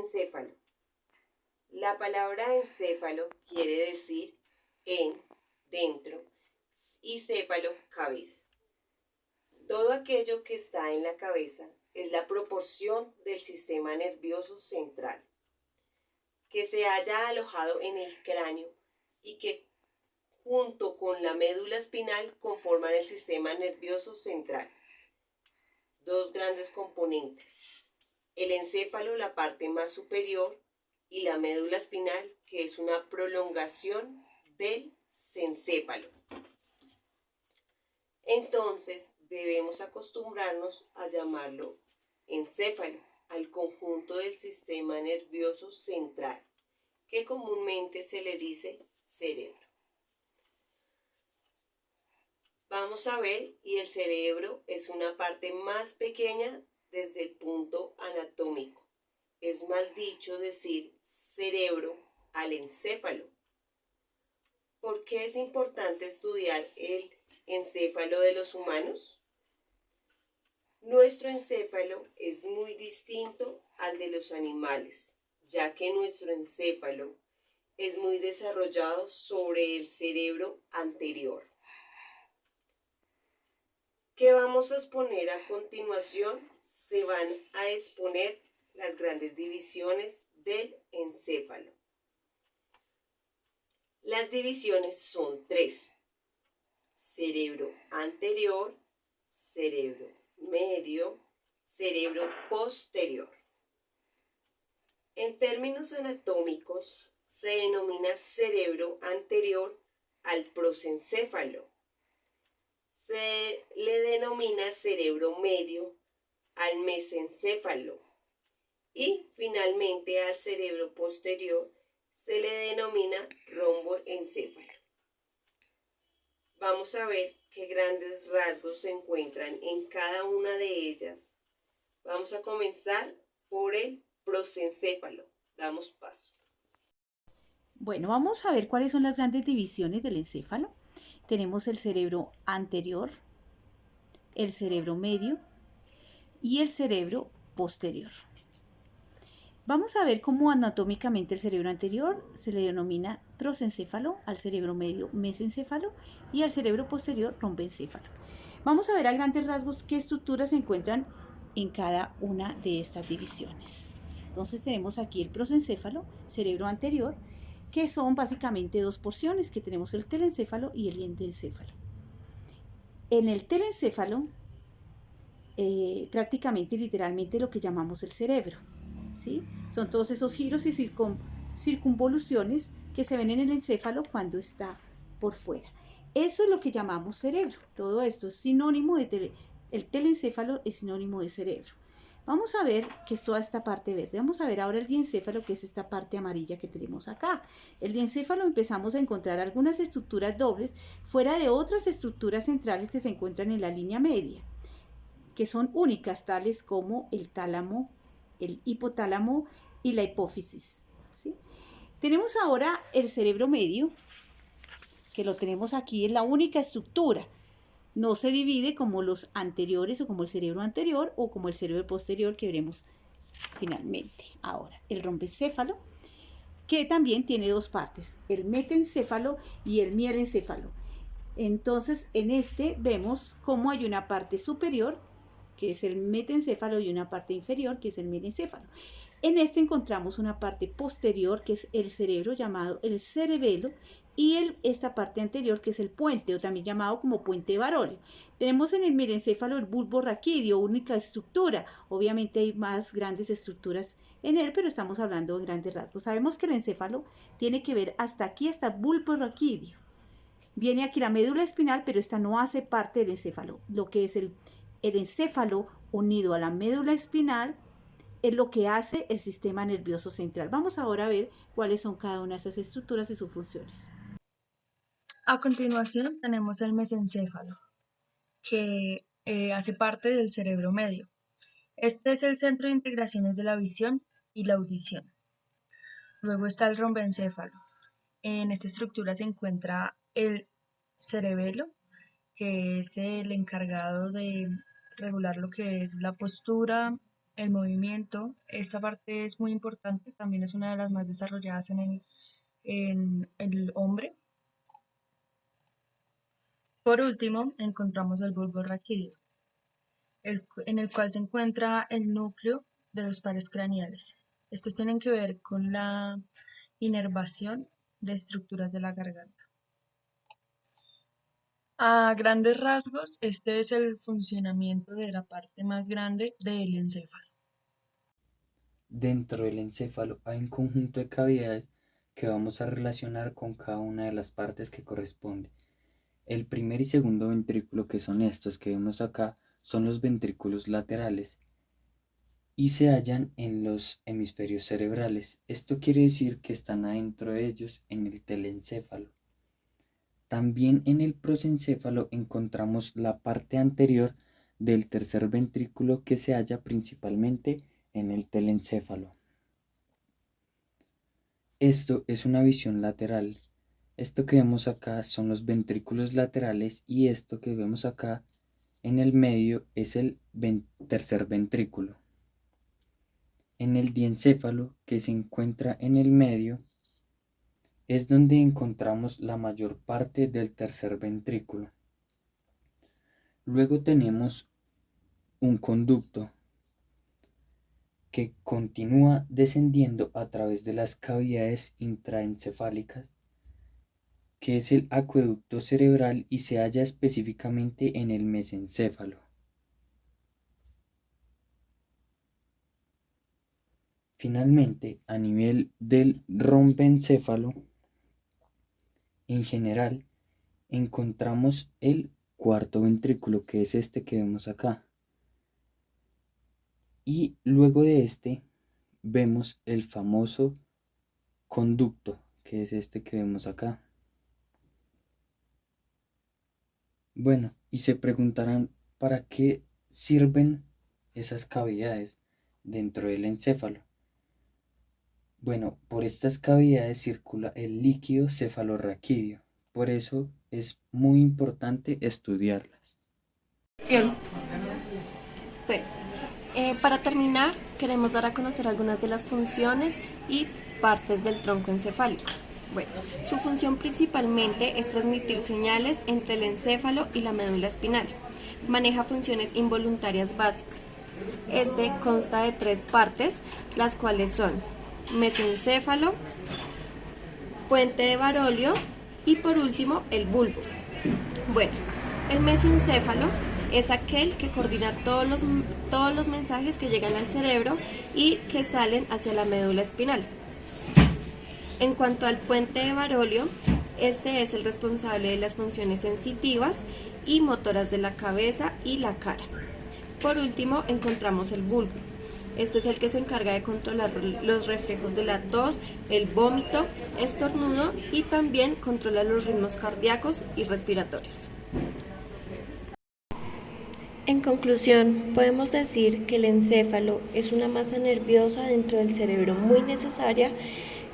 Encéfalo. La palabra encéfalo quiere decir en, dentro, y céfalo, cabeza. Todo aquello que está en la cabeza es la proporción del sistema nervioso central, que se haya alojado en el cráneo y que junto con la médula espinal conforman el sistema nervioso central. Dos grandes componentes: el encéfalo, la parte más superior, y la médula espinal, que es una prolongación del cencéfalo. Entonces debemos acostumbrarnos a llamarlo encéfalo al conjunto del sistema nervioso central, que comúnmente se le dice cerebro. Vamos a ver, y el cerebro es una parte más pequeña desde el punto anatómico. Es mal dicho decir cerebro al encéfalo. ¿Por qué es importante estudiar el encéfalo de los humanos? Nuestro encéfalo es muy distinto al de los animales, ya que nuestro encéfalo es muy desarrollado sobre el cerebro anterior. ¿Qué vamos a exponer a continuación? Se van a exponer las grandes divisiones del encéfalo. Las divisiones son tres: cerebro anterior, cerebro medio, cerebro posterior. En términos anatómicos, se denomina cerebro anterior al prosencéfalo. Se le denomina cerebro medio al mesencéfalo. Y finalmente al cerebro posterior se le denomina romboencéfalo. Vamos a ver qué grandes rasgos se encuentran en cada una de ellas. Vamos a comenzar por el prosencéfalo. Damos paso. Bueno, vamos a ver cuáles son las grandes divisiones del encéfalo. Tenemos el cerebro anterior, el cerebro medio y el cerebro posterior. Vamos a ver cómo anatómicamente el cerebro anterior se le denomina prosencéfalo, al cerebro medio mesencéfalo y al cerebro posterior romboencéfalo. Vamos a ver a grandes rasgos qué estructuras se encuentran en cada una de estas divisiones. Entonces tenemos aquí el prosencéfalo, cerebro anterior, que son básicamente dos porciones, que tenemos el telencéfalo y el dientencéfalo. En el telencéfalo, prácticamente literalmente lo que llamamos el cerebro, ¿sí? Son todos esos giros y circunvoluciones que se ven en el encéfalo cuando está por fuera. Eso es lo que llamamos cerebro. Todo esto es sinónimo de el telencéfalo es sinónimo de cerebro. Vamos a ver qué es toda esta parte verde. Vamos a ver ahora el diencéfalo, que es esta parte amarilla que tenemos acá. El diencéfalo empezamos a encontrar algunas estructuras dobles fuera de otras estructuras centrales que se encuentran en la línea media, que son únicas, tales como el tálamo, el hipotálamo y la hipófisis, ¿sí? Tenemos ahora el cerebro medio, que lo tenemos aquí, es la única estructura. No se divide como los anteriores o como el cerebro anterior o como el cerebro posterior que veremos finalmente. Ahora, el romboencéfalo, que también tiene dos partes, el metencéfalo y el mielencéfalo. Entonces, en este vemos cómo hay una parte superior, que es el metencéfalo, y una parte inferior, que es el mielencéfalo. En este encontramos una parte posterior, que es el cerebro, llamado el cerebelo, y esta parte anterior, que es el puente, o también llamado como puente Baróleo. Tenemos en el mielencéfalo el bulbo raquídeo, única estructura. Obviamente hay más grandes estructuras en él, pero estamos hablando de grandes rasgos. Sabemos que el encéfalo tiene que ver hasta aquí, hasta el bulbo raquídeo. Viene aquí la médula espinal, pero esta no hace parte del encéfalo. Lo que es el encéfalo unido a la médula espinal es lo que hace el sistema nervioso central. Vamos ahora a ver cuáles son cada una de esas estructuras y sus funciones. A continuación tenemos el mesencéfalo, que hace parte del cerebro medio. Este es el centro de integraciones de la visión y la audición. Luego está el romboencéfalo. En esta estructura se encuentra el cerebelo, que es el encargado de regular lo que es la postura, el movimiento. Esta parte es muy importante, también es una de las más desarrolladas en el hombre. Por último, encontramos el bulbo raquídeo, en el cual se encuentra el núcleo de los pares craneales. Estos tienen que ver con la inervación de estructuras de la garganta. A grandes rasgos, este es el funcionamiento de la parte más grande del encéfalo. Dentro del encéfalo hay un conjunto de cavidades que vamos a relacionar con cada una de las partes que corresponde. El primer y segundo ventrículo, que son estos que vemos acá, son los ventrículos laterales y se hallan en los hemisferios cerebrales. Esto quiere decir que están adentro de ellos en el telencéfalo. También en el prosencéfalo encontramos la parte anterior del tercer ventrículo que se halla principalmente en el telencéfalo. Esto es una visión lateral. Esto que vemos acá son los ventrículos laterales y esto que vemos acá en el medio es el tercer ventrículo. En el diencéfalo, que se encuentra en el medio, es donde encontramos la mayor parte del tercer ventrículo. Luego tenemos un conducto que continúa descendiendo a través de las cavidades intraencefálicas, que es el acueducto cerebral y se halla específicamente en el mesencéfalo. Finalmente, a nivel del rombencéfalo, en general, encontramos el cuarto ventrículo, que es este que vemos acá. Y luego de este, vemos el famoso conducto, que es este que vemos acá. Bueno, y se preguntarán, ¿para qué sirven esas cavidades dentro del encéfalo? Bueno, por estas cavidades circula el líquido cefalorraquídeo, por eso es muy importante estudiarlas. Bueno, para terminar, queremos dar a conocer algunas de las funciones y partes del tronco encefálico. Bueno, su función principalmente es transmitir señales entre el encéfalo y la médula espinal. Maneja funciones involuntarias básicas. Este consta de 3 partes, las cuales son mesencéfalo, puente de Barolio y por último el bulbo. Bueno, el mesencéfalo es aquel que coordina todos los mensajes que llegan al cerebro y que salen hacia la médula espinal. En cuanto al puente de Barolio, este es el responsable de las funciones sensitivas y motoras de la cabeza y la cara. Por último, encontramos el bulbo. Este es el que se encarga de controlar los reflejos de la tos, el vómito, estornudo y también controla los ritmos cardíacos y respiratorios. En conclusión, podemos decir que el encéfalo es una masa nerviosa dentro del cerebro muy necesaria,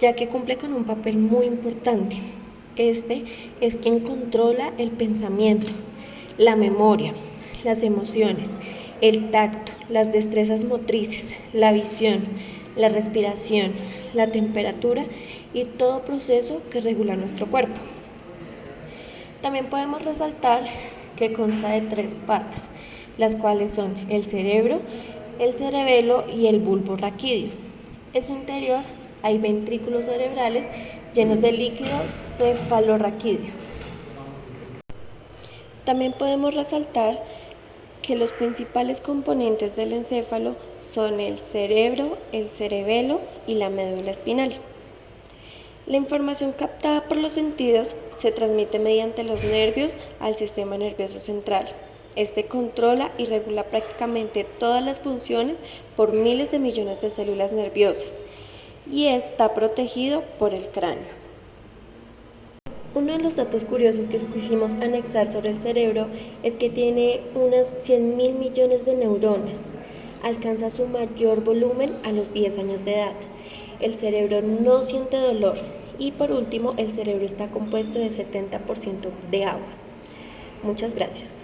ya que cumple con un papel muy importante. Este es quien controla el pensamiento, la memoria, las emociones, el tacto, las destrezas motrices, la visión, la respiración, la temperatura y todo proceso que regula nuestro cuerpo. También podemos resaltar que consta de 3 partes, las cuales son el cerebro, el cerebelo y el bulbo raquídeo. En su interior hay ventrículos cerebrales llenos de líquido cefalorraquídeo. También podemos resaltar que los principales componentes del encéfalo son el cerebro, el cerebelo y la médula espinal. La información captada por los sentidos se transmite mediante los nervios al sistema nervioso central. Este controla y regula prácticamente todas las funciones por miles de millones de células nerviosas y está protegido por el cráneo. Uno de los datos curiosos que quisimos anexar sobre el cerebro es que tiene unas 100.000 millones de neuronas. Alcanza su mayor volumen a los 10 años de edad. El cerebro no siente dolor y por último el cerebro está compuesto de 70% de agua. Muchas gracias.